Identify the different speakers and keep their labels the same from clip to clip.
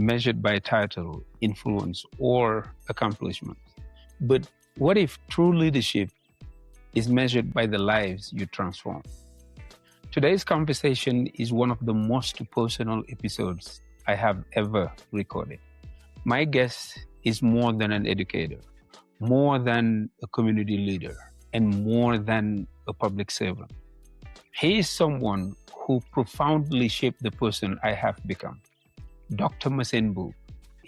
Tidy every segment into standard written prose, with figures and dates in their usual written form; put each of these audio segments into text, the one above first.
Speaker 1: measured by title, influence, or accomplishment. But what if true leadership is measured by the lives you transform? Today's conversation is one of the most personal episodes I have ever recorded. My guest is more than an educator, more than a community leader, and more than a public servant. He is someone who profoundly shaped the person I have become. Dr. Massene Mboup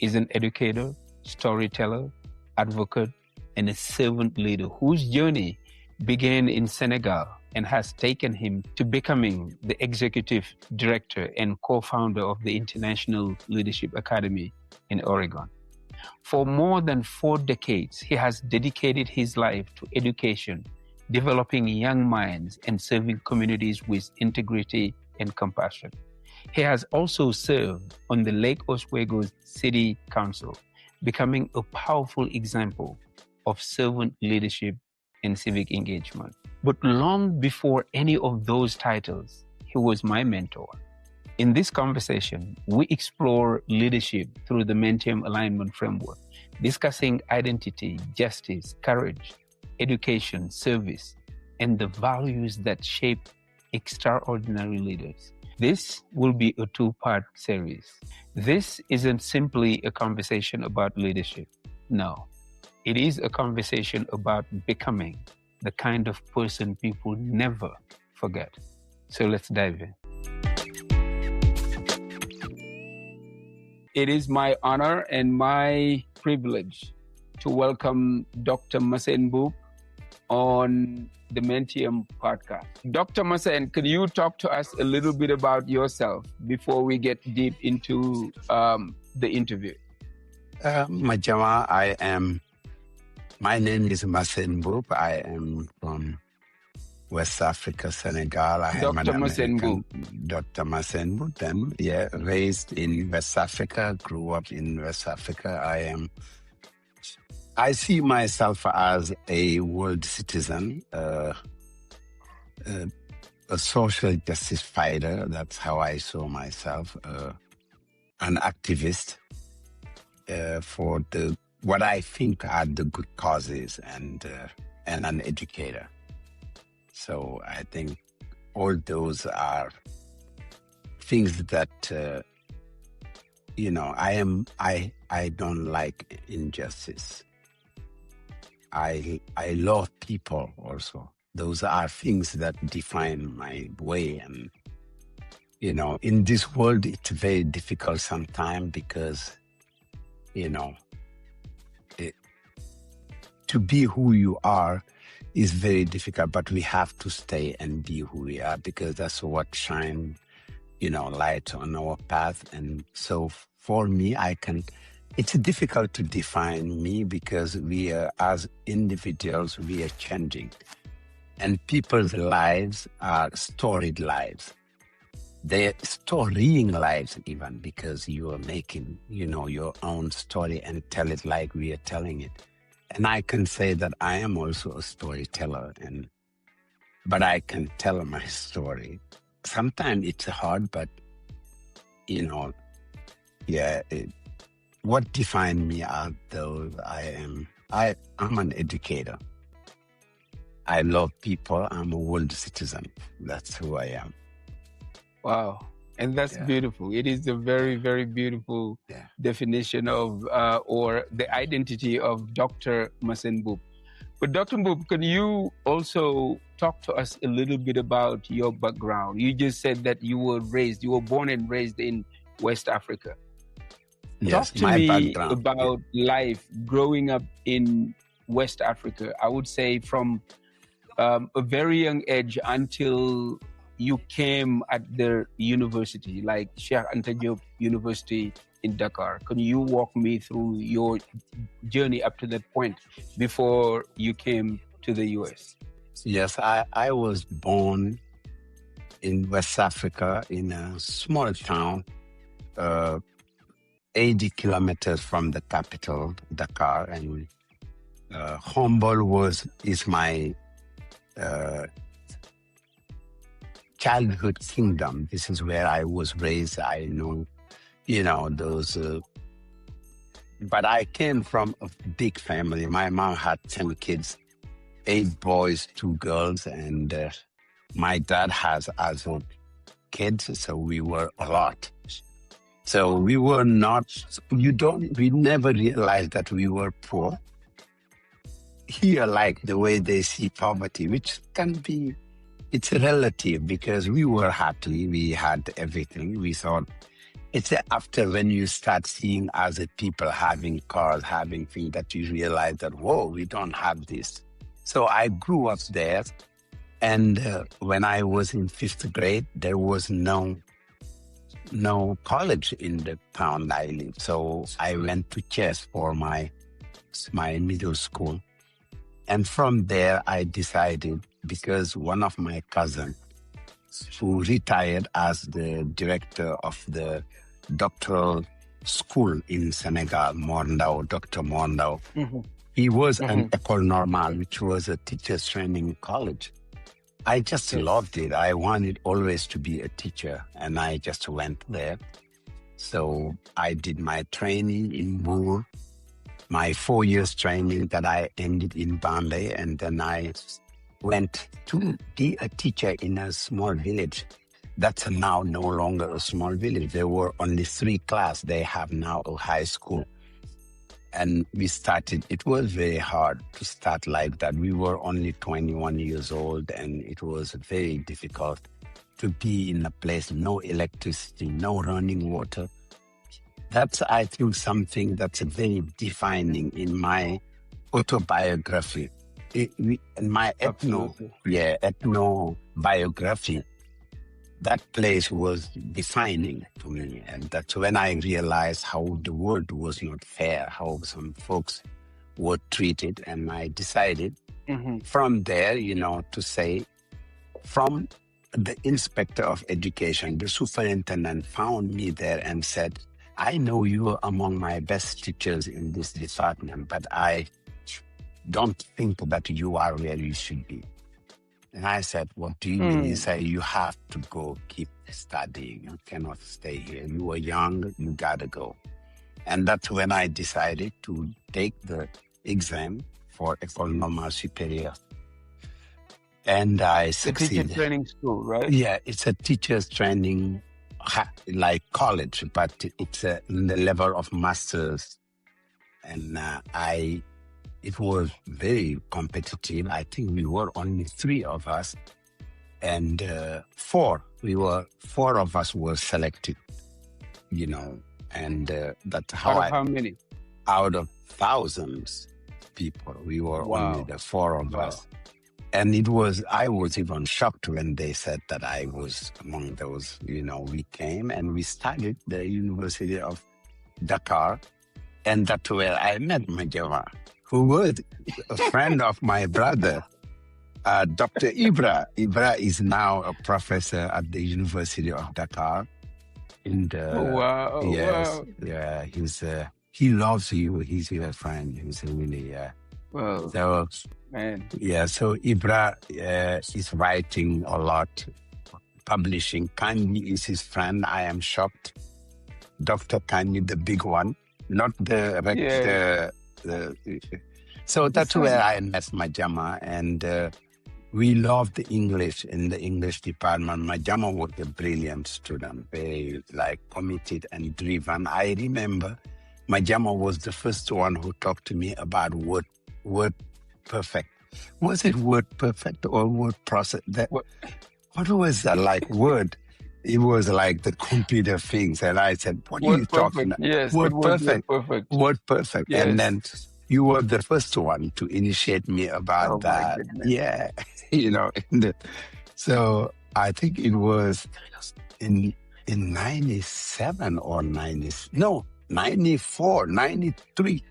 Speaker 1: is an educator, storyteller, advocate, and a servant leader whose journey began in Senegal and has taken him to becoming the executive director and co-founder of the International Leadership Academy in Oregon. For more than 4 decades, he has dedicated his life to education, developing young minds, and serving communities with integrity and compassion. He has also served on the Lake Oswego City Council, becoming a powerful example of servant leadership and civic engagement. But long before any of those titles, he was my mentor. In this conversation, we explore leadership through the Mentium alignment framework, discussing identity, justice, courage, education, service, and the values that shape extraordinary leaders. This will be a 2-part series. This isn't simply a conversation about leadership. No, it is a conversation about becoming the kind of person people never forget. So let's dive in. It is my honor and my privilege to welcome Dr. Massene Mboup on the Mentium Podcast. Dr. Massene, can you talk to us a little bit about yourself before we get deep into the interview?
Speaker 2: Madiama, my name is Massene Mboup. I am from West Africa, Senegal.
Speaker 1: Dr. Massene Mboup.
Speaker 2: Dr. Massene Mboup, raised in West Africa, grew up in West Africa. I see myself as a world citizen, a social justice fighter. That's how I saw myself, an activist for what I think are the good causes, and an educator. So I think all those are things that, I don't like injustice. I love people also. Those are things that define my way. And, in this world, it's very difficult sometimes because, to be who you are is very difficult, but we have to stay and be who we are because that's what shines, light on our path. And so for me, it's difficult to define me because we are, as individuals, we are changing. And people's lives are storied lives. They're storying lives even because you are making, your own story and tell it like we are telling it. And I can say that I am also a storyteller, but I can tell my story. Sometimes it's hard, but, what defines me are those I'm an educator. I love people. I'm a world citizen. That's who I am.
Speaker 1: Wow. And that's beautiful. It is a very, very beautiful definition of, or the identity of Dr. Massene Mboup. But Dr. Mboup, can you also talk to us a little bit about your background? You just said that you were born and raised in West Africa.
Speaker 2: Yes,
Speaker 1: talk to me about life growing up in West Africa. I would say from a very young age until you came at the university, like Cheikh Anta Diop University in Dakar. Can you walk me through your journey up to that point before you came to the US?
Speaker 2: Yes, I was born in West Africa in a small town, 80 kilometers from the capital, Dakar. And Humble is my childhood kingdom. This is where I was raised. I know, those. But I came from a big family. My mom had 10 kids, 8 boys, 2 girls, and my dad has also kids, so we were a lot. So we were not, we never realized that we were poor. Here, like the way they see poverty, which can be, it's relative because we were happy, we had everything. We thought, it's after when you start seeing other people having cars, having things that you realize that, whoa, we don't have this. So I grew up there. And when I was in 5th grade, there was no college in the town I lived. So I went to Chess for my middle school. And from there, I decided, because one of my cousins, who retired as the director of the doctoral school in Senegal, Dr. Mondao, he was an École Normale, which was a teacher's training college. I just loved it. I wanted always to be a teacher, and I just went there. So I did my training in Mboup, my 4 years training that I ended in Bombay, and then I went to be a teacher in a small village. That's now no longer a small village. There were only 3 classes. They have now a high school. And we started, it was very hard to start like that. We were only 21 years old, and it was very difficult to be in a place, no electricity, no running water. That's, I think, something that's very defining in my autobiography. In my ethnobiography, that place was defining to me. And that's when I realized how the world was not fair, how some folks were treated. And I decided from there, to say, from the inspector of education, the superintendent found me there and said, I know you are among my best teachers in this department, but I don't think that you are where you should be. And I said, what do you mean? He said, you have to go keep studying. You cannot stay here. You are young, you gotta go. And that's when I decided to take the exam for École Normale Supérieure. And I succeeded.
Speaker 1: Teacher training school, right?
Speaker 2: Yeah, it's a teacher's training, like college, but it's in the level of master's. And it was very competitive. I think we were only 3 of us, and 4 of us were selected, and that's how
Speaker 1: how many?
Speaker 2: Out of thousands people, we were only the 4 of us. And I was even shocked when they said that I was among those. We came and we studied the University of Dakar, and that's where I met Madiama, who was a friend of my brother, Dr. Ibra. Ibra is now a professor at the University of Dakar. Yeah, he loves you. He's your friend. He's really,
Speaker 1: Well,
Speaker 2: so,
Speaker 1: man.
Speaker 2: Yeah, so Ibra is writing a lot, publishing. Kanye is his friend. I am shocked. Dr. Kanye, the big one, not the So that's where I met Madiama, and we loved the English in the English department. Madiama was a brilliant student, very committed and driven. I remember Madiama was the first one who talked to me about word perfect. Was it word perfect or word process? What was that word? It was like the computer things, and I said, "What are you talking about?
Speaker 1: Yes,
Speaker 2: word perfect. Word perfect."
Speaker 1: Yes.
Speaker 2: And then you were the first one to initiate me about that. Yeah, so I think it was in 97 or 94, 93,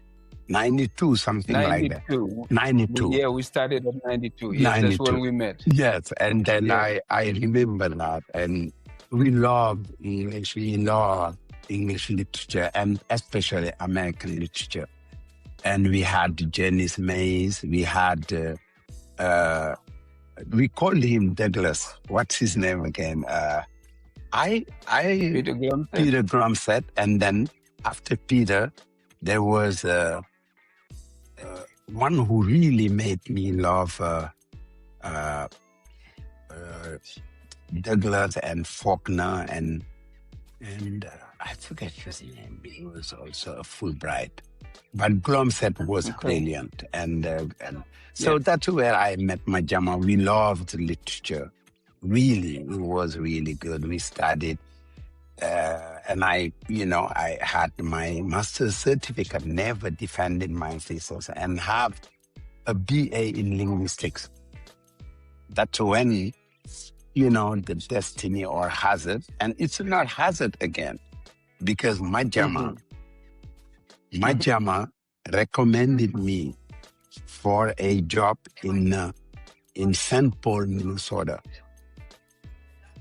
Speaker 2: 92, something
Speaker 1: 92.
Speaker 2: like that. 92.
Speaker 1: Yeah, we started at 92. Yes, 92. That's when we met.
Speaker 2: Yes, and then I remember that, and we loved English. We loved English literature, and especially American literature. And we had Janice Mays. We had, we called him Douglas. What's his name again?
Speaker 1: Peter Grumset.
Speaker 2: Peter Grumset, and then after Peter, there was one who really made me love Douglas and Faulkner and I forget his name. He was also a Fulbright, but Grumset was brilliant, and so that's where I met Madiama. We loved literature. Really, it was really good. We studied, and I had my master's certificate, never defended my thesis, and have a BA in linguistics. That's when, the destiny or hazard, and it's not hazard again, because Madiama recommended me for a job in St. Paul, Minnesota,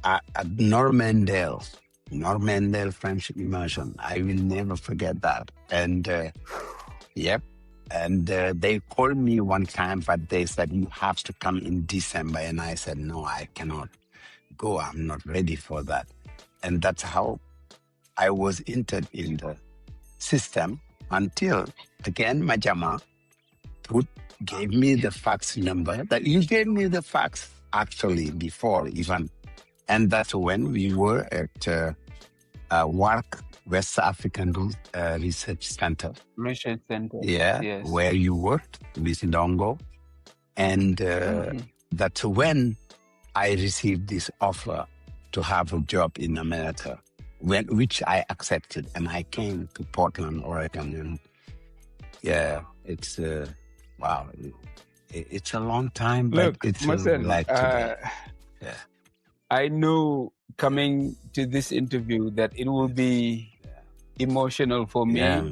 Speaker 2: at Normandale French Immersion. I will never forget that. And And they called me one time, but they said, you have to come in December. And I said, no, I cannot go. I'm not ready for that. And that's how I was entered in the system until, again, Madiama gave me the fax number. That you gave me the fax, actually, before even. And that's when we were at WARC, West African Research Center.
Speaker 1: Research Center.
Speaker 2: Yeah,
Speaker 1: yes.
Speaker 2: Where you worked with Dongo. And that's when I received this offer to have a job in America, which I accepted. And I came to Portland, Oregon. And it's, wow, it's a long time, but it's
Speaker 1: Massene,
Speaker 2: like today.
Speaker 1: I knew coming to this interview that it will be emotional for me.
Speaker 2: Yeah.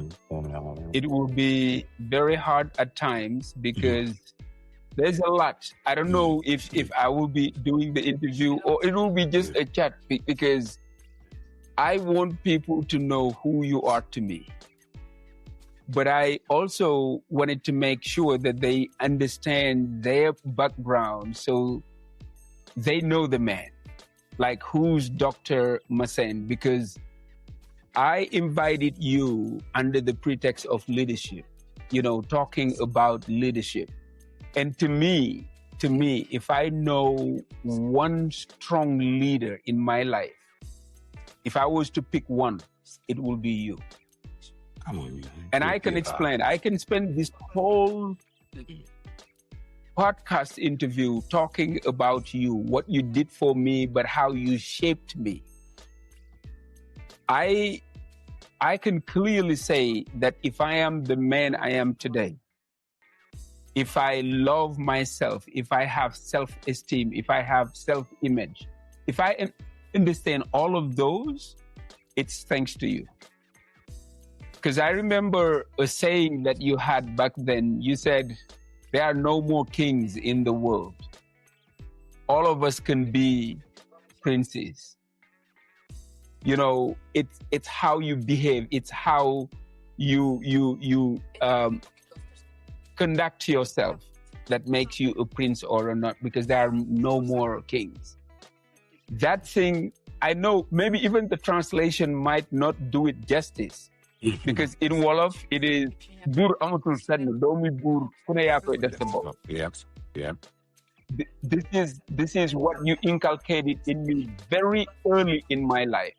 Speaker 1: It will be very hard at times because there's a lot. I don't know if I will be doing the interview or it will be just a chat, because I want people to know who you are to me. But I also wanted to make sure that they understand their background so they know the man. Like, who's Dr. Massene? Because I invited you under the pretext of leadership, talking about leadership. And to me, if I know one strong leader in my life, if I was to pick one, it will be you. And I can explain. I can spend this whole podcast interview talking about you, what you did for me, but how you shaped me. I can clearly say that if I am the man I am today, if I love myself, if I have self-esteem, if I have self-image, if I understand all of those, it's thanks to you. Because I remember a saying that you had back then. You said, there are no more kings in the world. All of us can be princes. It's how you behave. It's how you conduct yourself that makes you a prince or a not, because there are no more kings. That thing, I know maybe even the translation might not do it justice. Because in Wolof, it is Bur amatul sen domi bur kune ya koy def sa bop.
Speaker 2: Yeah.
Speaker 1: This is what you inculcated in me very early in my life.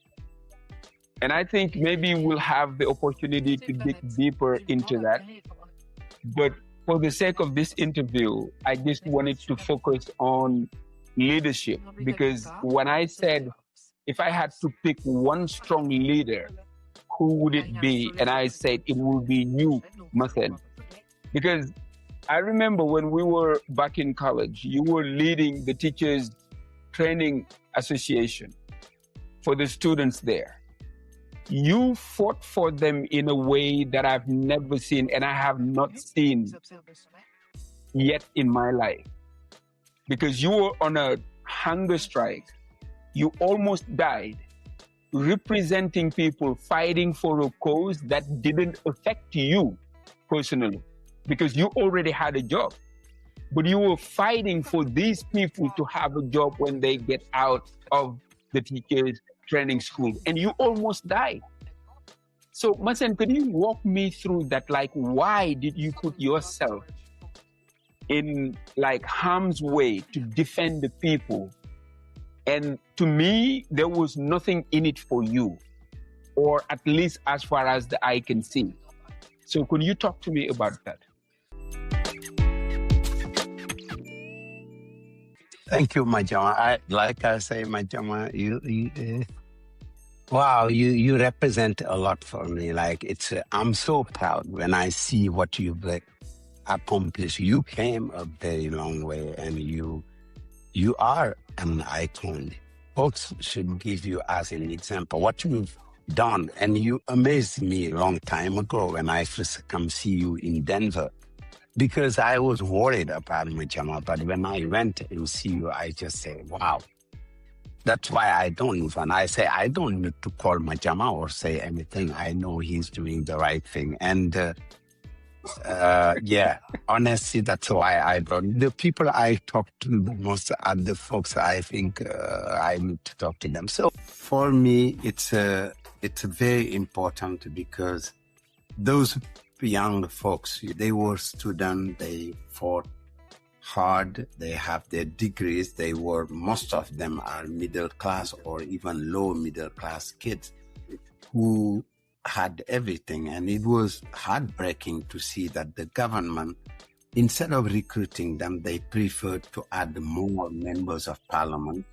Speaker 1: And I think maybe we'll have the opportunity to dig deeper into that. But for the sake of this interview, I just wanted to focus on leadership. Because when I said, if I had to pick one strong leader, who would it be? And I said, it would be you, Massene. Because I remember when we were back in college, you were leading the Teachers Training Association for the students there. You fought for them in a way that I've never seen, and I have not seen yet in my life. Because you were on a hunger strike. You almost died, representing people fighting for a cause that didn't affect you personally, because you already had a job. But you were fighting for these people to have a job when they get out of the teachers training school, and you almost died. So, Massene, could you walk me through that? Like, why did you put yourself in like harm's way to defend the people? And to me, there was nothing in it for you, or at least as far as the eye can see. So could you talk to me about that?
Speaker 2: Thank you, Madiama. Like I say, Madiama, wow, you represent a lot for me. Like I'm so proud when I see what you've accomplished. You came a very long way, and you are an icon. Folks should give you as an example what you've done. And you amazed me a long time ago when I first come see you in Denver, because I was worried about Madiama. But when I went and see you, I just say, wow. That's why I don't need to call Madiama or say anything. I know he's doing the right thing. And yeah, honestly, that's why I don't. The people I talk to the most are the folks I think I need to talk to them. So for me, it's very important, because those young folks, they were students, they fought hard, they have their degrees, most of them are middle class or even low middle class kids who had everything. And it was heartbreaking to see that the government, instead of recruiting them, they preferred to add more members of parliament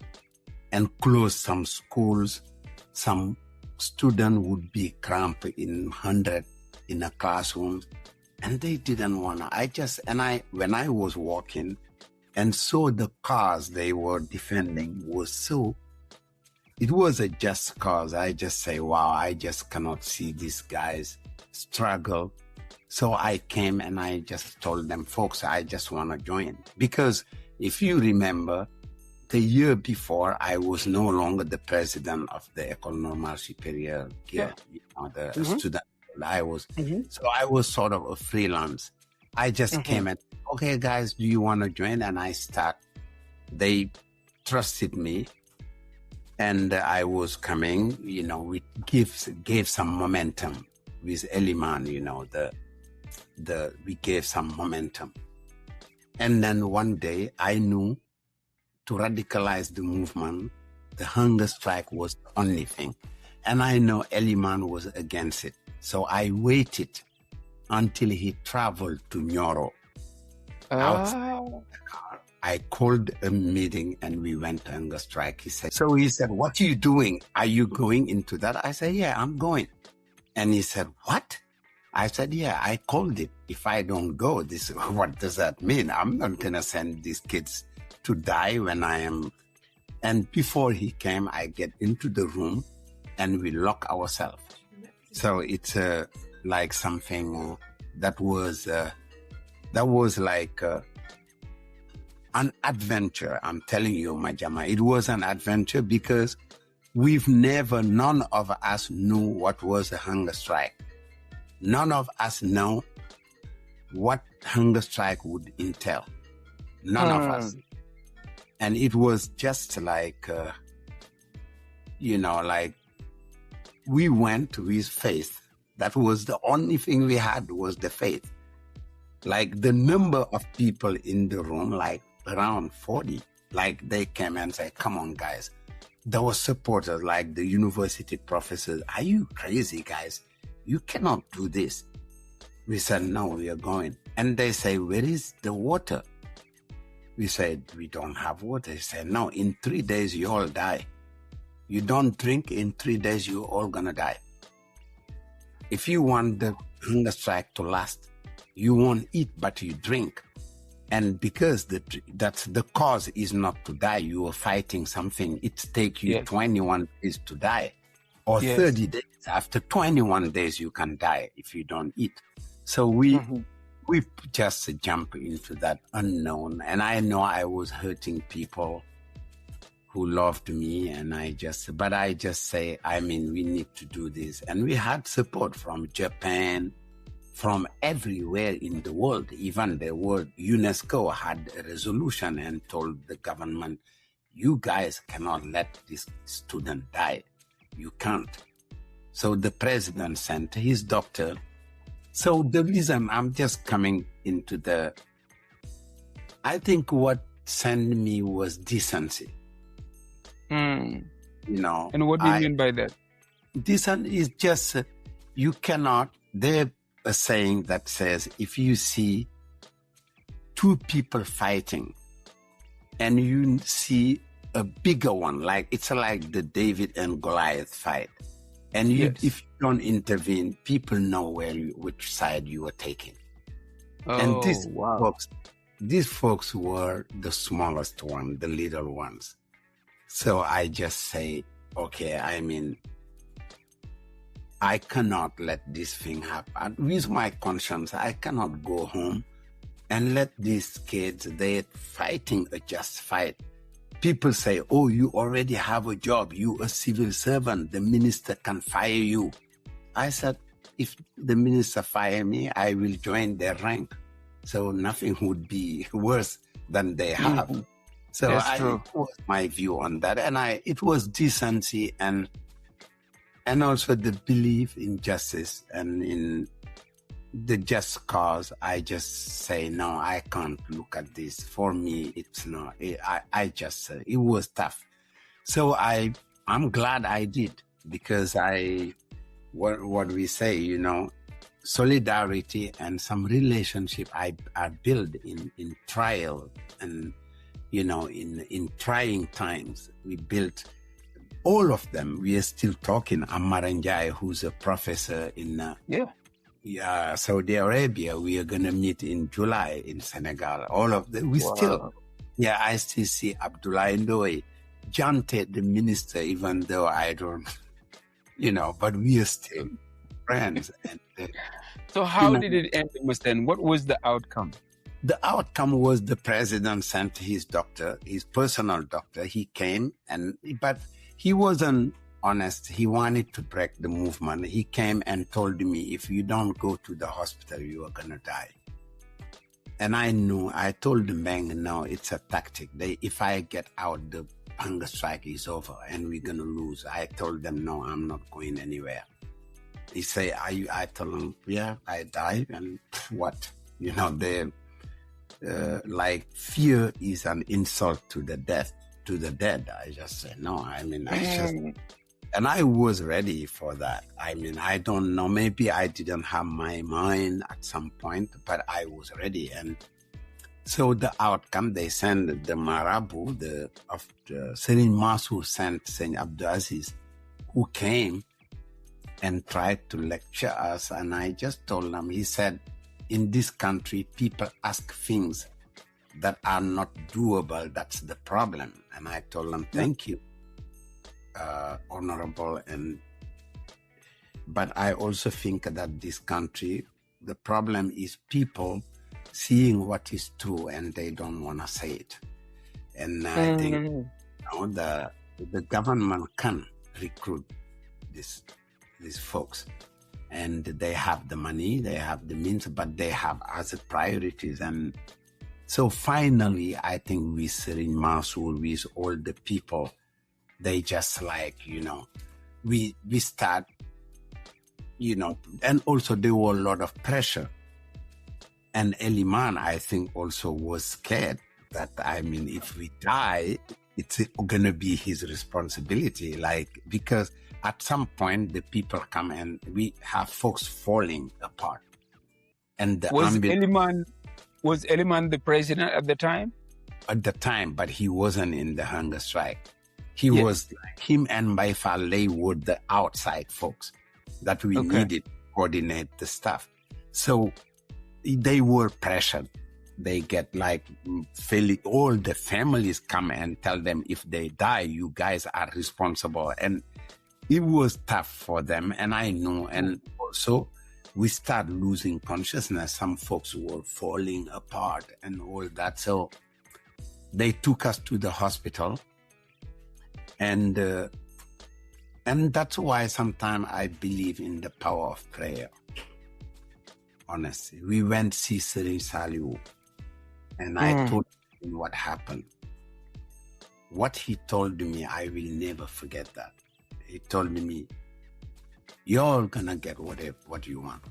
Speaker 2: and close some schools. Some student would be cramped in 100 in a classroom, and they didn't want to. When I was walking and saw the cause they were defending it was a just cause. I just say, wow, I just cannot see these guys struggle. So I came and I just told them, folks, I just want to join. Because if you remember, the year before, I was no longer the president of the École Normale Supérieure here, the student. I was sort of a freelance. I just came and, okay, guys, do you want to join? And I start. They trusted me, and I was coming. We gave some momentum with Eliman. We gave some momentum, and then one day I knew to radicalize the movement, the hunger strike was the only thing, and I know Eliman was against it. So I waited until he traveled to Nyoro. Outside the car. I called a meeting and we went to hunger strike. He said, what are you doing? Are you going into that? I said, yeah, I'm going. And he said, what? I said, yeah, I called it. If I don't go, what does that mean? I'm not going to send these kids to die when I am. And before he came, I get into the room and we lock ourselves. So it's like something that was like an adventure. I'm telling you, Madiama, it was an adventure, because none of us knew what was a hunger strike. None of us know what hunger strike would entail. None of us. And it was just like, like, we went with faith. That was the only thing we had, was the faith. Like the number of people in the room, like around 40, like they came and said, come on, guys. There were supporters like the university professors. Are you crazy, guys? You cannot do this. We said, no, we are going. And they say, where is the water? We said, we don't have water. They said, no, in 3 days you all die. You don't drink, in 3 days, you're all gonna die. If you want the hunger strike to last, you won't eat, but you drink. And because that's the cause is not to die, you are fighting something. It takes you 21 days to die, or 30 days. After 21 days, you can die if you don't eat. So we just jump into that unknown. And I know I was hurting people who loved me, and I just say, we need to do this. And we had support from Japan, from everywhere in the world. Even the world UNESCO had a resolution and told the government, you guys cannot let this student die. You can't. So the president sent his doctor. So the reason I'm just coming into I think what sent me was decency.
Speaker 1: Mm.
Speaker 2: You know.
Speaker 1: And what do you mean by that?
Speaker 2: Decent is just, you cannot, there's a saying that says, if you see two people fighting and you see a bigger one, like it's like the David and Goliath fight, and if you don't intervene, people know which side you are taking.
Speaker 1: Oh,
Speaker 2: and
Speaker 1: wow.
Speaker 2: These folks were the smallest one, the little ones. So I just say, okay, I mean, I cannot let this thing happen. With my conscience, I cannot go home and let these kids, they're fighting a just fight. People say, oh, you already have a job. You a civil servant. The minister can fire you. I said, if the minister fire me, I will join their rank. So nothing would be worse than they have. Mm-hmm. So that was my view on that. And it was decency and also the belief in justice and in the just cause. I just say, no, I can't look at this. For me, it's not. It was tough. So I'm glad I did, because what we say, you know, solidarity and some relationship I built in trial and, you know, in trying times. We built all of them. We are still talking. Amaranjai, who's a professor in Saudi Arabia. We are going to meet in July in Senegal. All of them. I still see Abdullah Ndoye, Jante, the minister, even though I don't, you know, but we are still friends. And,
Speaker 1: so how did it end, Massene? What was the outcome?
Speaker 2: The outcome was the president sent his doctor, his personal doctor. He came, but he wasn't honest. He wanted to break the movement. He came and told me, if you don't go to the hospital, you are going to die. And I told the man, no, it's a tactic. If I get out, the hunger strike is over and we're going to lose. I told them, no, I'm not going anywhere. He said, I told him, yeah, I die. And what? You know, like fear is an insult to the dead. I just said, no, I mean, and I was ready for that. I mean, I don't know, maybe I didn't have my mind at some point, but I was ready. And so the outcome, they sent the Marabu, Serine Masu sent Saint Abdulaziz, who came and tried to lecture us. And I just told him, he said, in this country, people ask things that are not doable. That's the problem. And I told him, thank you, honorable. But I also think that this country, the problem is people seeing what is true and they don't want to say it. And I think, you know, the government can recruit these folks. And they have the money, they have the means, but they have other priorities. And so finally, I think with Serine Mansour, with all the people, they just like, you know, we start, you know, and also there were a lot of pressure. And Eliman, I think, also was scared that, I mean, if we die, it's going to be his responsibility, like, because at some point, the people come and we have folks falling apart. And
Speaker 1: was Eliman the president at the time?
Speaker 2: At the time, but he wasn't in the hunger strike. He was, him and Baifal, they were the outside folks that we needed to coordinate the stuff. So they were pressured. They get like, all the families come and tell them, if they die, you guys are responsible. And it was tough for them, and I know. And also, we start losing consciousness. Some folks were falling apart and all that. So they took us to the hospital. And that's why sometimes I believe in the power of prayer. Honestly, we went to see Serine Saliou, and I told him what happened. What he told me, I will never forget that. He told me, you're gonna get what you want.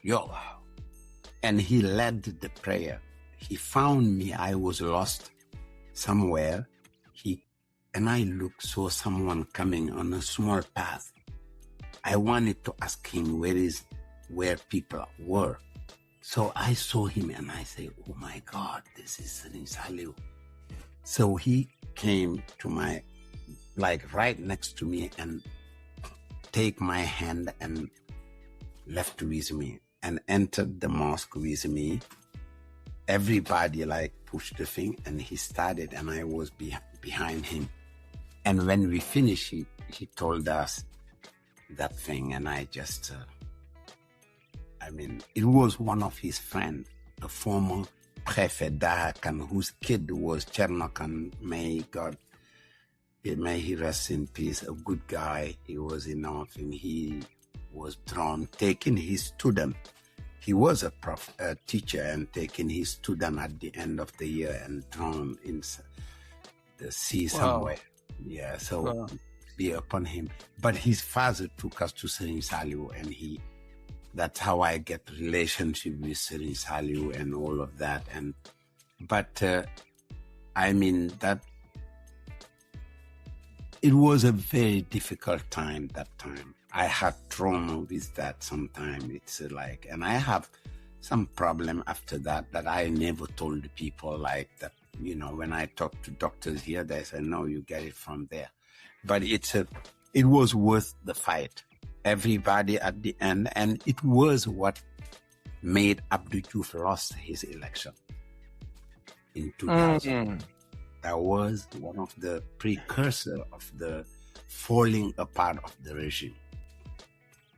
Speaker 2: Wow. And he led the prayer. He found me. I was lost somewhere. And I saw someone coming on a small path. I wanted to ask him where people were. So I saw him and I said, oh my God, this is Saliu. So he came to right next to me and take my hand and left with me and entered the mosque with me. Everybody pushed the thing and he started and I was behind him. And when we finished, he told us that thing and I just, it was one of his friends, a former prefect Dahakan, whose kid was Chernokan. May he rest in peace, a good guy. He was enough and he was drawn, taking his student. He was a teacher and taking his student at the end of the year and drawn in the sea somewhere. Yeah, so be upon him. But his father took us to Serigne Saliou and that's how I get relationship with Serigne Saliou and all of that. But it was a very difficult time that time. I had trauma with that sometimes. It's and I have some problem after that I never told the people that, when I talk to doctors here, they say, no, you get it from there. But it was worth the fight. Everybody at the end, and it was what made Abdou Diouf lost his election in 2000. That was one of the precursors of the falling apart of the regime.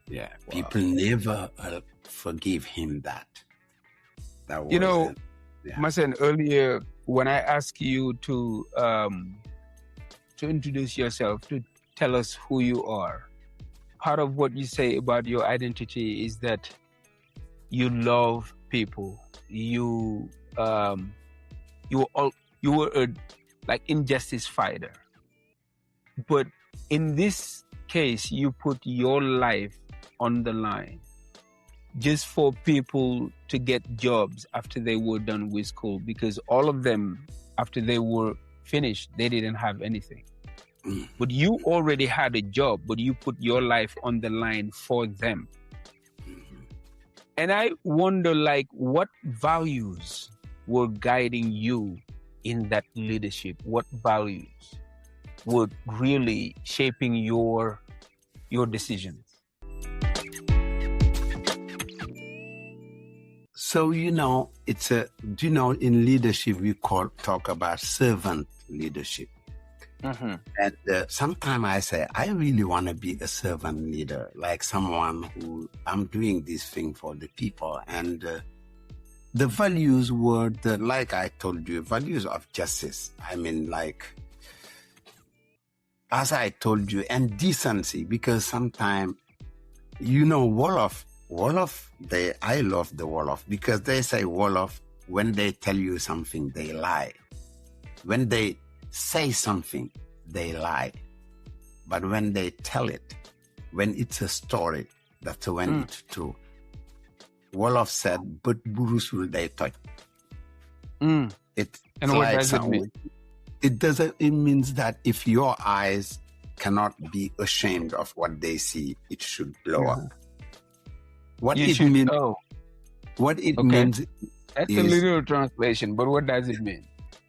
Speaker 2: Yeah, people never forgive him that. That was
Speaker 1: Massene, earlier when I asked you to introduce yourself, to tell us who you are, part of what you say about your identity is that you love people. You were a injustice fighter, but in this case, you put your life on the line just for people to get jobs after they were done with school, because all of them, after they were finished, they didn't have anything. But you already had a job, but you put your life on the line for them. And I wonder, what values were guiding you in that leadership? What values were really shaping your decisions?
Speaker 2: So, in leadership, we talk about servant leadership. Mm-hmm. And sometimes I say, I really want to be a servant leader, like someone who I'm doing this thing for the people. And the values were, like I told you, values of justice. As I told you, and decency, because sometimes, Wolof, I love the Wolof because they say Wolof, when they tell you something, they lie. When they say something, they lie. But when they tell it, when it's a story, that's when it's true. Wolof said, but burusul they touch.
Speaker 1: And what does it mean?
Speaker 2: It means that if your eyes cannot be ashamed of what they see, it should blow up. What it means
Speaker 1: that's a literal translation, but what does it mean?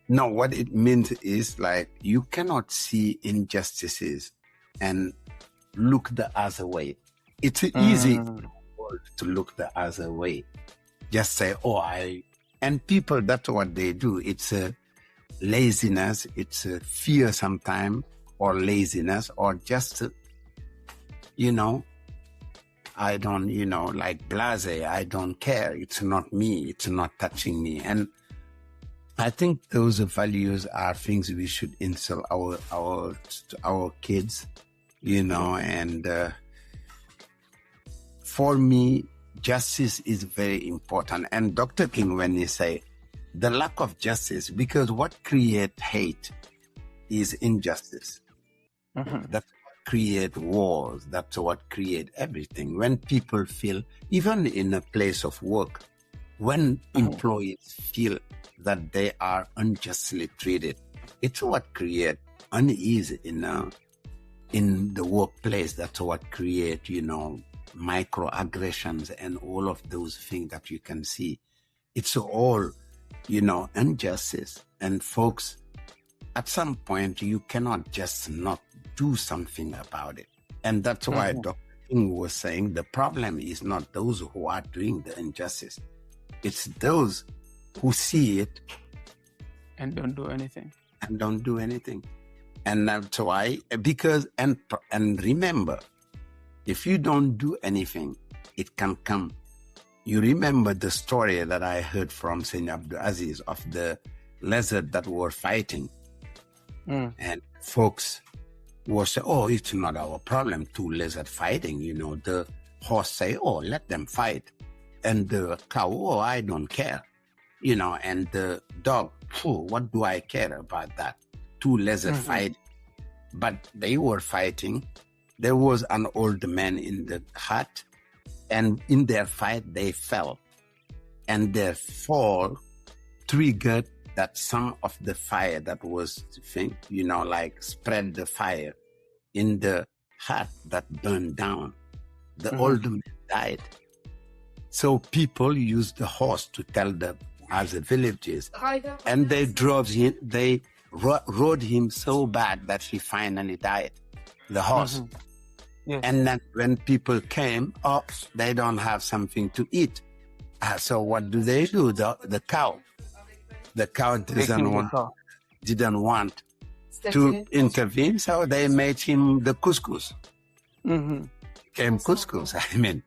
Speaker 2: No, what it means is you cannot see injustices and look the other way. It's easy to look the other way. Just say, and people, that's what they do. It's a laziness, it's a fear sometimes, or laziness, or just, I don't, blase, I don't care. It's not me. It's not touching me. And I think those values are things we should instill our kids, and for me, justice is very important. And Dr. King, when he say the lack of justice, because what creates hate is injustice. That's what create wars. That's what create everything. When people feel, even in a place of work, when employees feel that they are unjustly treated, it's what create unease in the workplace. That's what create, microaggressions and all of those things that you can see. It's all, injustice. And folks, at some point, you cannot just not do something about it. And that's why Dr. King was saying the problem is not those who are doing the injustice. It's those who see it
Speaker 1: and don't do anything.
Speaker 2: And that's why, because, and remember, if you don't do anything, it can come. You remember the story that I heard from Saint Abdul Aziz of the lizard that were fighting. And folks were saying, oh, it's not our problem, two lizards fighting. The horse say, oh, let them fight. And the cow, oh, I don't care. And the dog, what do I care about that? Two lizards fight. But they were fighting. There was an old man in the hut, and in their fight, they fell. And their fall triggered that some of the fire that was, spread the fire in the hut that burned down. The old man died. So people used the horse to tell the other villages, and they rode him so bad that he finally died, the horse. Yes. And then when people came, they don't have something to eat. So what do? The cow didn't want to intervene, so they made him the couscous. Came couscous. I mean,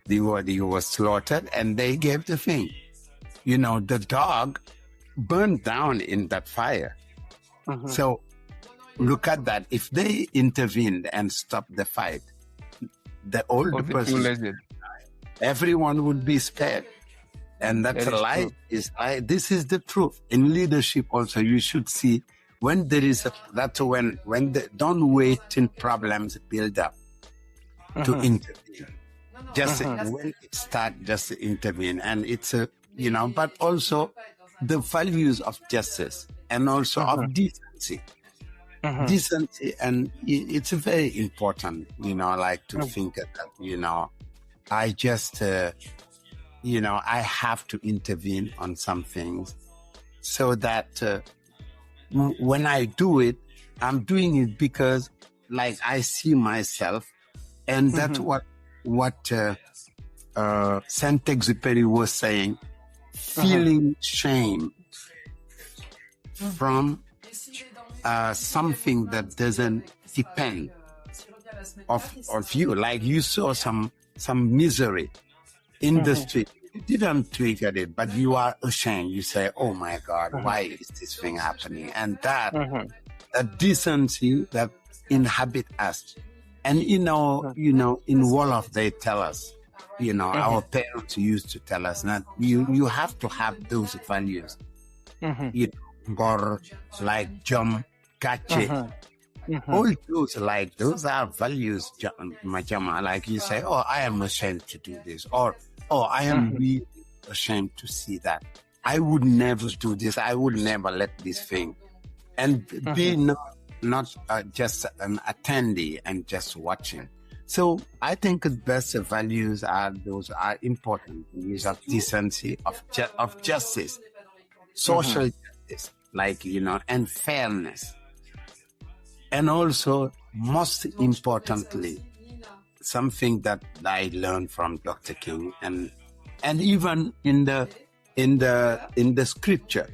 Speaker 2: he was slaughtered, and they gave the thing. The dog burned down in that fire. So look at that. If they intervened and stopped the fight, the old person, everyone would be spared. And that's a lie. This is the truth. In leadership also, you should see when there is don't wait till problems build up to intervene. Just when it starts, just intervene. And it's but also the values of justice and also of decency. Decency, and it's very important, to think that, I just, I have to intervene on some things so that when I do it, I'm doing it because, I see myself, and that's what Saint-Exupéry was saying, feeling shame from something that doesn't depend of you. Like you saw some misery in the street. You didn't trigger it, but you are ashamed. You say, oh my God, why is this thing happening? And that decency that inhabit us. And, in Wolof, they tell us, our parents used to tell us that you have to have those values. Gor, like jom, kache. All those are values, Madiama. Like you say, oh, I am ashamed to do this. Or, oh, I am really ashamed to see that. I would never do this. I would never let this thing. And be not just an attendee and just watching. So I think the best values are important. Values of decency, of justice, social justice, and fairness. And also, most importantly, something that I learned from Dr. King and even in the scripture,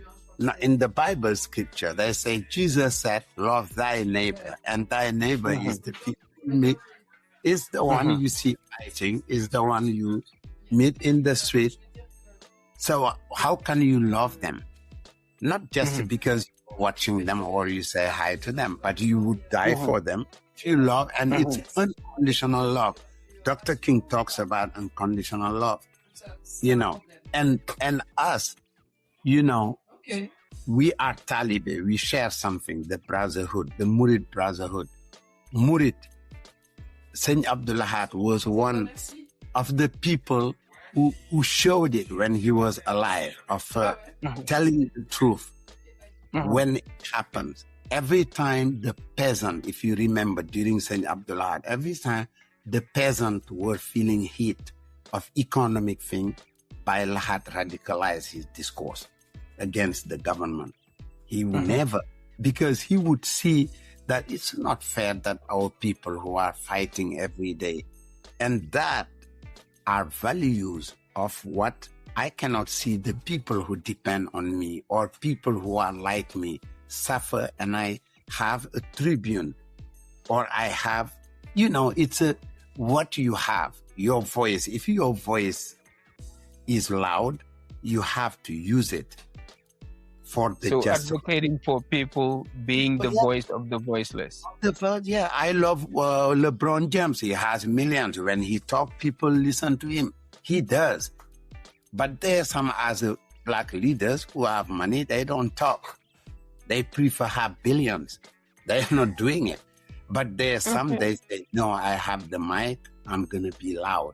Speaker 2: in the Bible scripture, they say Jesus said, "Love thy neighbor," and thy neighbor is the people you meet, is the one you see fighting, is the one you meet in the street. So how can you love them? Not just because you're watching them or you say hi to them, but you would die for them. You love, and it's unconditional love. Dr. King talks about unconditional love, and us, we are Taliban. We share something, the brotherhood, the Murid brotherhood. Murit, Saint Abdullah was one of the people who showed it when he was alive, of telling the truth when it happens. Every time the peasant, if you remember during Saint Abdullah, every time the peasant were feeling heat of economic thing, Bhai Lahat radicalized his discourse against the government. He would never, because he would see that it's not fair that our people who are fighting every day, and that are values of what I cannot see the people who depend on me or people who are like me suffer, and I have a tribune, or I have, it's what you have, your voice. If your voice is loud, you have to use it for the justice.
Speaker 1: Advocating for people being the voice of the voiceless.
Speaker 2: I love LeBron James. He has millions. When he talks, people listen to him. He does. But there are some other black leaders who have money. They don't talk. They prefer have billions. They're not doing it. But there are some, they say, no, I have the mic. I'm going to be loud.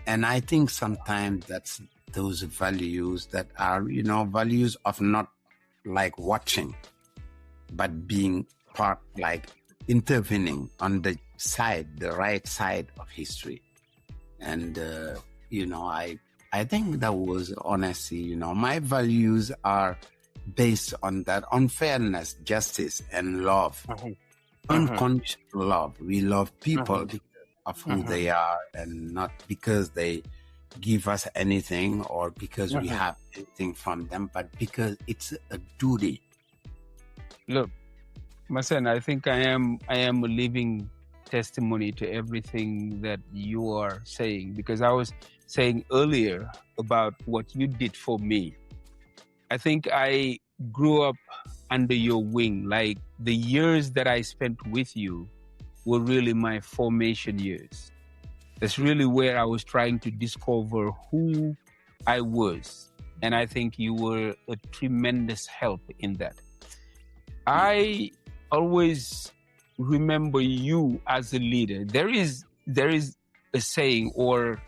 Speaker 2: And I think sometimes that's those values that are, values of not like watching, but being part, like intervening on the side, the right side of history. And, I think that was honesty. My values are based on that, on fairness, justice, and love. Unconditional love. We love people because of who they are, and not because they give us anything or because we have anything from them, but because it's a duty.
Speaker 1: Look, Massene, I think I am a living testimony to everything that you are saying, because I was saying earlier about what you did for me. I think I grew up under your wing. Like, the years that I spent with you were really my formation years. That's really where I was trying to discover who I was. And I think you were a tremendous help in that. I always remember you as a leader. There is a saying, or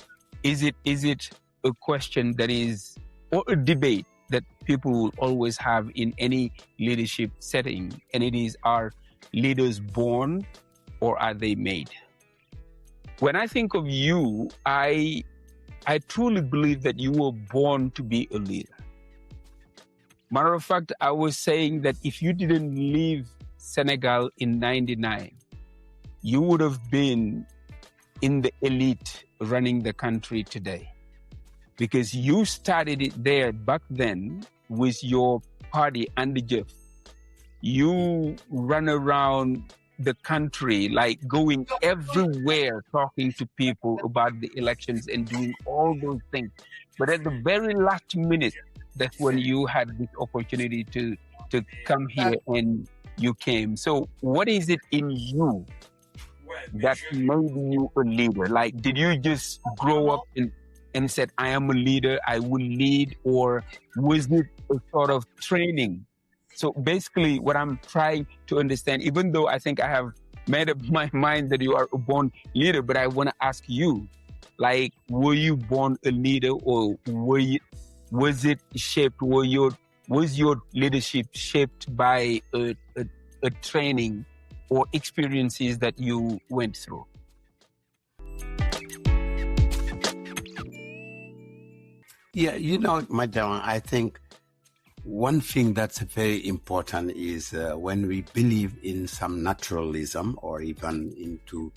Speaker 1: is it a question that is, or a debate that people will always have in any leadership setting, and it is, are leaders born or are they made? When I think of you, I truly believe that you were born to be a leader. Matter of fact, I was saying that if you didn't leave Senegal in 99, you would have been in the elite running the country today. Because you started it there back then with your party, Andy Jeff. You run around the country, like going everywhere, talking to people about the elections and doing all those things. But at the very last minute, that's when you had this opportunity to come here, and you came. So what is it in you that made you a leader? Like, did you just grow up and said, I am a leader, I will lead, or was it a sort of training? So basically what I'm trying to understand, even though I think I have made up my mind that you are a born leader, but I want to ask you, like, were you born a leader, or was it shaped, was your leadership shaped by a training or experiences that you went through?
Speaker 2: Yeah, Madiama, I think one thing that's very important is when we believe in some naturalism, or even into,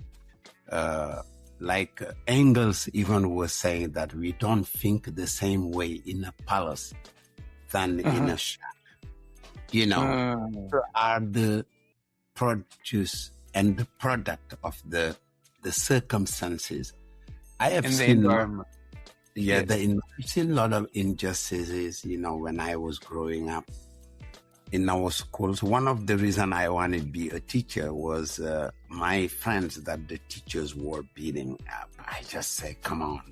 Speaker 2: like Engels even was saying that we don't think the same way in a palace than in a shack. Are the produce and the product of the circumstances. I have seen I've seen a lot of injustices, when I was growing up in our schools. One of the reasons I wanted to be a teacher was my friends that the teachers were beating up. I just said, come on,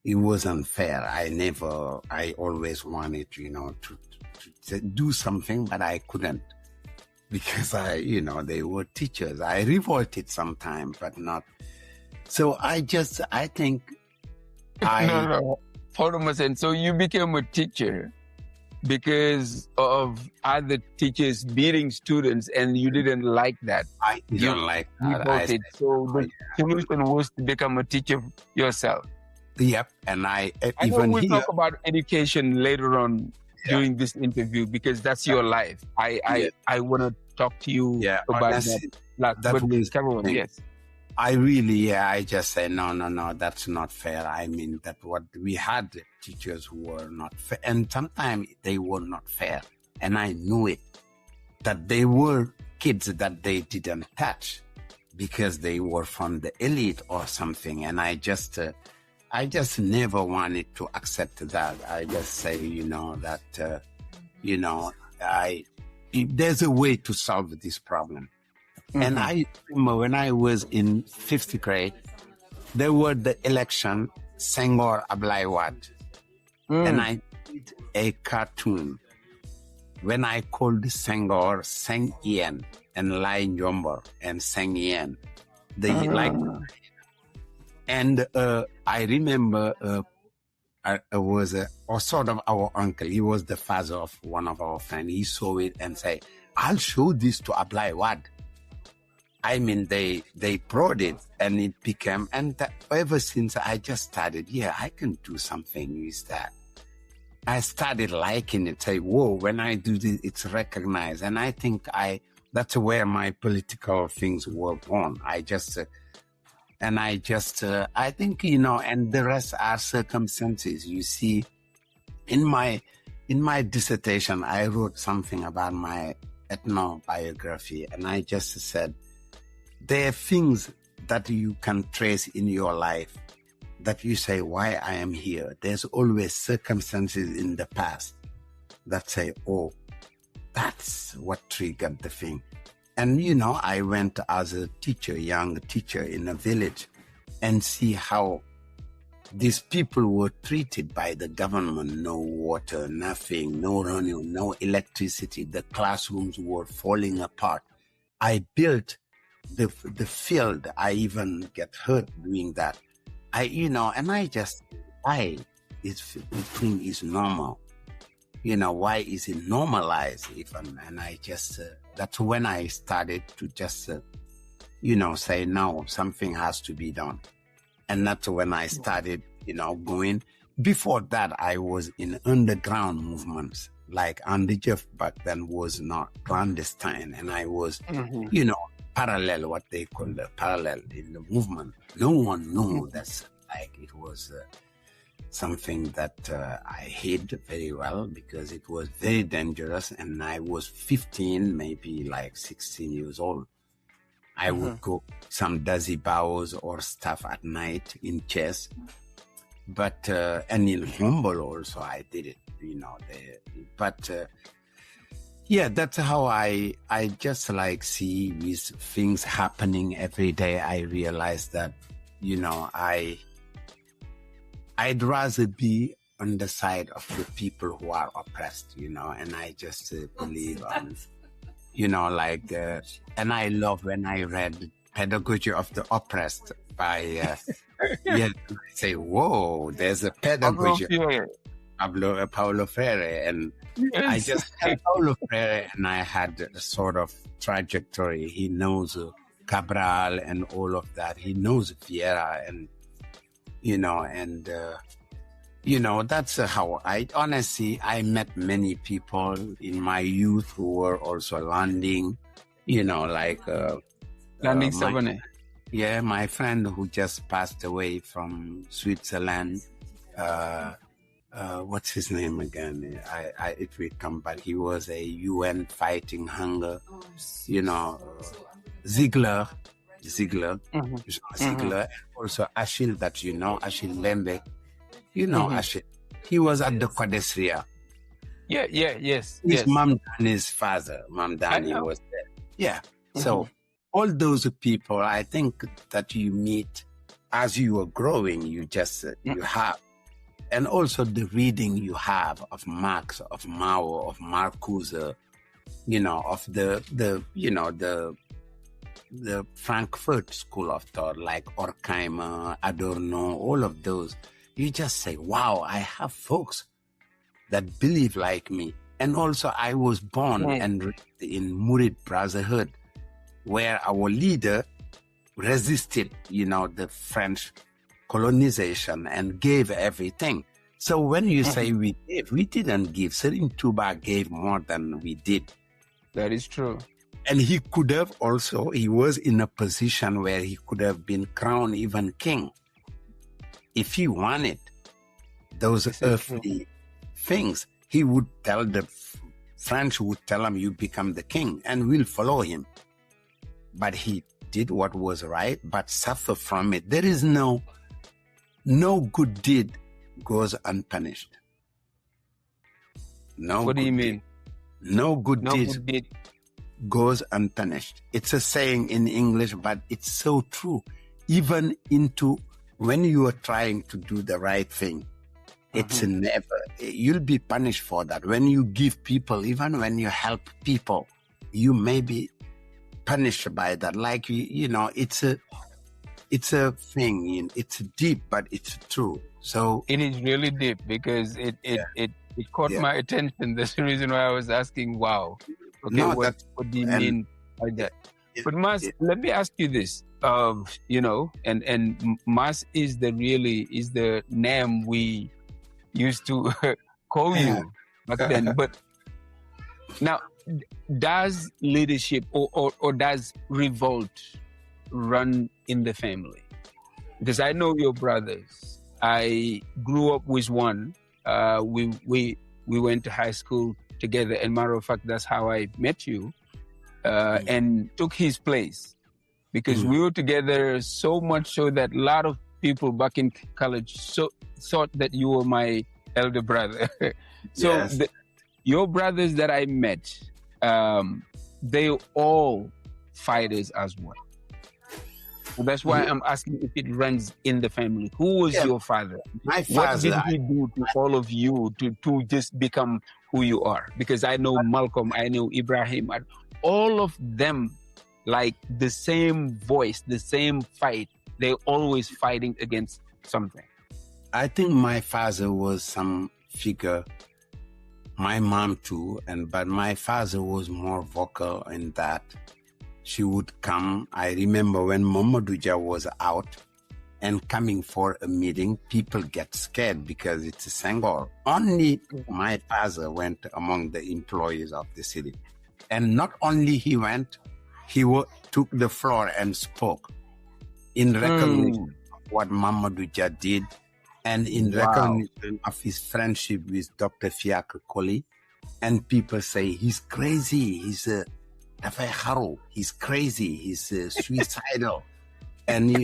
Speaker 2: it wasn't fair. I always wanted, to do something, but I couldn't. because they were teachers. I revolted sometimes, but not. So I think
Speaker 1: No. Hold on a second. So you became a teacher because of other teachers beating students, and you didn't like that.
Speaker 2: I didn't like that.
Speaker 1: So the solution was to become a teacher yourself.
Speaker 2: Yep, and I
Speaker 1: know we'll talk about education later on during this interview, because that's your life. I want to talk to you about that. But yes.
Speaker 2: I just say, no, that's not fair. I mean, that what we had teachers who were not fair, and sometimes they were not fair. And I knew it, that they were kids that they didn't touch because they were from the elite or something. And I just never wanted to accept that. I just say, there's a way to solve this problem. Mm-hmm. And I remember when I was in 5th grade, there were the election, Senghor Ablaye Wade. And I did a cartoon. When I called Senghor Seng Yen and Lai Njombor and Seng Yen, they and I remember was sort of our uncle. He was the father of one of our friends. He saw it and said, I'll show this to Ablaye Wade. I mean, they prodded it, and it became, and ever since I just started, I can do something with that. I started liking it, say, whoa, when I do this, it's recognized. And I think that's where my political things were born. I think, and the rest are circumstances. You see, in my dissertation, I wrote something about my ethnobiography, and I just said, there are things that you can trace in your life that you say, why I am here. There's always circumstances in the past that say, oh, that's what triggered the thing. And, I went as a teacher, young teacher in a village, and see how these people were treated by the government. No water, nothing, no running, no electricity. The classrooms were falling apart. I built the field. I even get hurt doing that. And I just, why is thing is normal? Why is it normalized even? And I just, that's when I started to just, say, no, something has to be done. And that's when I started, going. Before that, I was in underground movements, like Andy Jeff back then was not clandestine. And I was, parallel, what they call the parallel in the movement. No one knew that's like it was something that I hid very well because it was very dangerous. And I was 15, maybe like 16 years old. I would go some dizzy bows or stuff at night in chess. But, and in Humble also I did it, that's how I just like see these things happening every day. I realize that, I'd rather be on the side of the people who are oppressed, and I just believe, and I love when I read Pedagogy of the Oppressed by, I say, whoa, there's a pedagogy. Paulo Freire, and I just had Paulo Freire, and I had a sort of trajectory. He knows Cabral and all of that. He knows Vieira, and that's how I met many people in my youth who were also landing,
Speaker 1: landing Savannah.
Speaker 2: Yeah, my friend who just passed away from Switzerland. What's his name again? It will come back. He was a UN fighting hunger, Ziegler, Ziegler, and also Achille, that Achille Lembe, Achille. He was at the Quadesria.
Speaker 1: Yes.
Speaker 2: His mom and his father, Mamdani was there. Yeah. So all those people, I think that you meet as you are growing, you just, you have. And also the reading you have of Marx, of Mao, of Marcuse, of the Frankfurt school of thought, like Horkheimer, Adorno, all of those. You just say, wow, I have folks that believe like me. And also I was born and raised in Murid Brotherhood, where our leader resisted, the French colonization and gave everything. So when you say we gave, we didn't give. Serigne Touba gave more than we did.
Speaker 1: That is true.
Speaker 2: And he could have also, he was in a position where he could have been crowned even king. If he wanted those earthly things, he would tell the French would tell him, you become the king and we'll follow him. But he did what was right, but suffer from it. There is no good deed goes unpunished.
Speaker 1: What do you mean?
Speaker 2: No good deed goes unpunished. It's a saying in English, but it's so true. Even into when you are trying to do the right thing, it's never, you'll be punished for that. When you give people, even when you help people, you may be punished by that. Like, it's a thing. It's deep, but it's true. So
Speaker 1: it is really deep because it caught my attention. That's the reason why I was asking, wow. Okay, what do you mean by that? But Mas, let me ask you this. And Mas is the name we used to call you back then. But now, does leadership or does revolt run in the family? Because I know your brothers. I grew up with one. We went to high school together. And matter of fact, that's how I met you and took his place. Because we were together so much so that a lot of people back in college thought that you were my elder brother. So your brothers that I met, they all fighters as well. So that's why I'm asking if it runs in the family. Who was your father?
Speaker 2: My father.
Speaker 1: What did he do to all of you to just become who you are? Because I know Malcolm, I know Ibrahim, all of them, like the same voice, the same fight. They're always fighting against something.
Speaker 2: I think my father was some figure. My mom too, but my father was more vocal in that. She would come. I remember when Mamadou Dia was out and coming for a meeting, people get scared because it's a Senegal. Only my father went among the employees of the city. And not only he went, he took the floor and spoke in recognition of what Mamadou Dia did and in recognition of his friendship with Dr. Fiacre Colli. And people say, he's crazy, he's crazy, he's suicidal. And,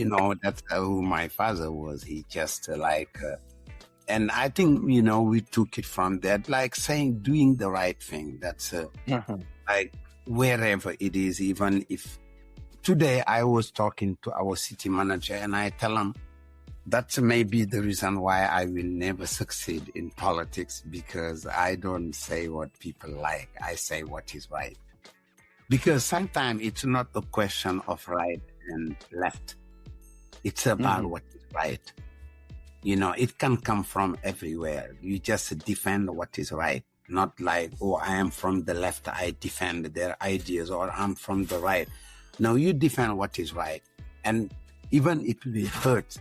Speaker 2: that's who my father was. He just and I think, we took it from that, like saying, doing the right thing. That's like wherever it is, even if today I was talking to our city manager and I tell him that's maybe the reason why I will never succeed in politics, because I don't say what people like. I say what is right. Because sometimes it's not a question of right and left. It's about what is right. It can come from everywhere. You just defend what is right. Not like, I am from the left, I defend their ideas, or I'm from the right. No, you defend what is right. And even if it hurts,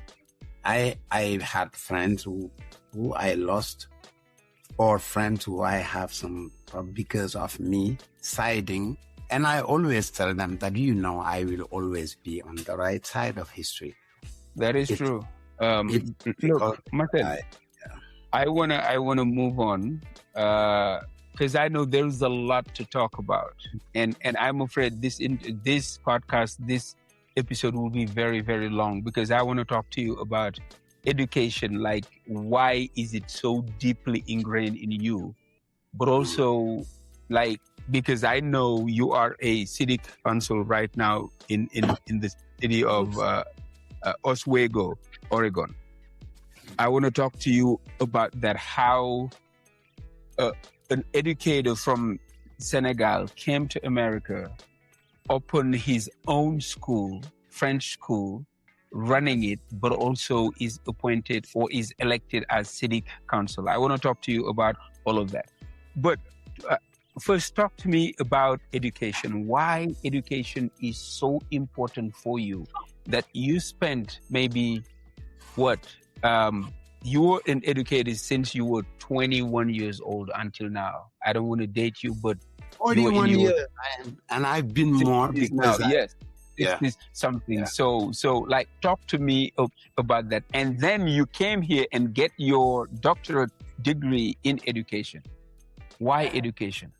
Speaker 2: I had friends who I lost, or friends who I have some because of me siding. And I always tell them that, I will always be on the right side of history.
Speaker 1: That is true. Look, Martin, I wanna move on because I know there's a lot to talk about, and I'm afraid this podcast, this episode will be very, very long, because I want to talk to you about education. Like, why is it so deeply ingrained in you? But also, like, because I know you are a city council right now in the city of Oswego, Oregon. I want to talk to you about that, how an educator from Senegal, came to America, opened his own school, French school, running it, but also is appointed or is elected as city council. I want to talk to you about all of that. But first, talk to me about education. Why education is so important for you that you spent maybe you were educated since you were 21 years old until now. I don't want to date you, but
Speaker 2: 41 years, and I've been more because
Speaker 1: is something. Yeah. So like, talk to me about that. And then you came here and get your doctorate degree in education. Why education?